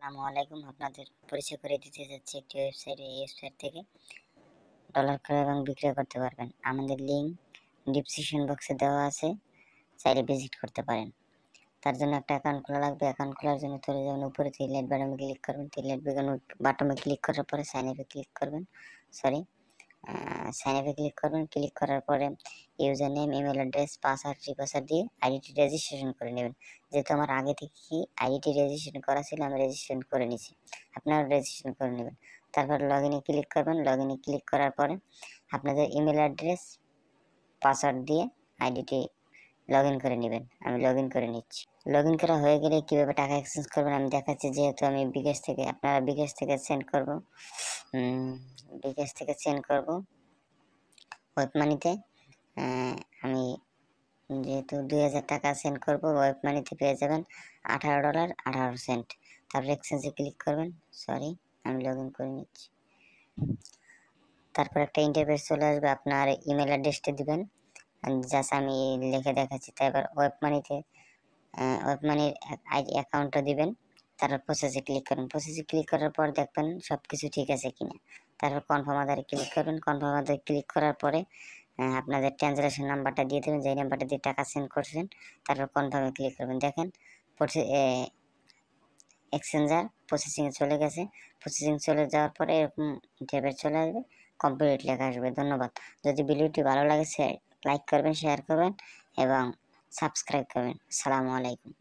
আসসালামু আলাইকুম। আপনাদের পরিচয় করে দিতে যাচ্ছি একটি ওয়েবসাইট। এই ওয়েবসাইট থেকে ডলার ক্রয় এবং বিক্রয় করতে পারবেন। আমাদের লিঙ্ক ডিসক্রিপশন বক্সে দেওয়া আছে, চাইলে ভিজিট করতে পারেন। তার জন্য একটা অ্যাকাউন্ট খোলা লাগবে। অ্যাকাউন্ট খোলার জন্য চলে যাবেন উপরে, থ্রি লাইট বাটনে ক্লিক করবেন। থ্রি লাইট বাটনে ক্লিক করার পরে সাইন আপে ক্লিক করবেন। সাইন আপে ক্লিক করবেন। ক্লিক করার পরে user name, email address, password, password দিয়ে আইডিটি রেজিস্ট্রেশন করে নেবেন। যেহেতু আমার আগে থেকে আইডিটি রেজিস্ট্রেশন করা ছিল, আমি রেজিস্ট্রেশন করে নিছি। আপনারা রেজিস্ট্রেশন করে নেবেন। তারপর লগ ইনে ক্লিক করবেন। লগ ইনে ক্লিক করার পরে আপনাদের ইমেল অ্যাড্রেস, পাসওয়ার্ড দিয়ে আইডিটি লগ ইন করে নেবেন। আমি লগ ইন করে নিচ্ছি। লগ ইন করা হয়ে গেলে কীভাবে টাকা এক্সচেঞ্জ করবেন আমি দেখাচ্ছি। যেহেতু আমি বিকাশ থেকে, আপনারা বিকাশ থেকে সেন্ড করব, বিকাশ থেকে সেন্ড করব ওয়েব মানিতে। আমি যেহেতু 2000 টাকা সেন্ড করব, ওয়েব মানিতে পেয়ে যাবেন $18.18। তারপর এক্সচেঞ্জে ক্লিক করবেন। আমি লগ ইন করে নিচ্ছি। তারপর একটা ইন্টারফেস চলে আসবে, আপনার ইমেল অ্যাড্রেসটা দিবেন। জাস্ট আমি লিখে দেখাচ্ছি। তারপর ওয়েব মানিতে ওয়েব মানির অ্যাকাউন্টটা দিবেন। তারপর প্রসেসে ক্লিক করুন। প্রসেসে ক্লিক করার পর দেখবেন সব কিছু ঠিক আছে কিনা। তারপর কনফার্ম আধারে ক্লিক করবেন। কনফার্ম আধারে ক্লিক করার পরে আপনাদের ট্রানজাকশন নাম্বারটা দিয়ে দেবেন, যেই নাম্বারটা দিয়ে টাকা সেন্ড করছেন। তারপর কনফার্মে ক্লিক করবেন। দেখেন এক্সচেঞ্জার প্রসেসিংয়ে চলে গেছে। প্রসেসিং চলে যাওয়ার পরে এরকম ইন্টারফেস চলে আসবে, কমপ্লিট লেখা আসবে। ধন্যবাদ। যদি ভিডিওটি ভালো লাগে লাইক করবেন, শেয়ার করবেন এবং সাবস্ক্রাইব করবেন। আসসালামু আলাইকুম।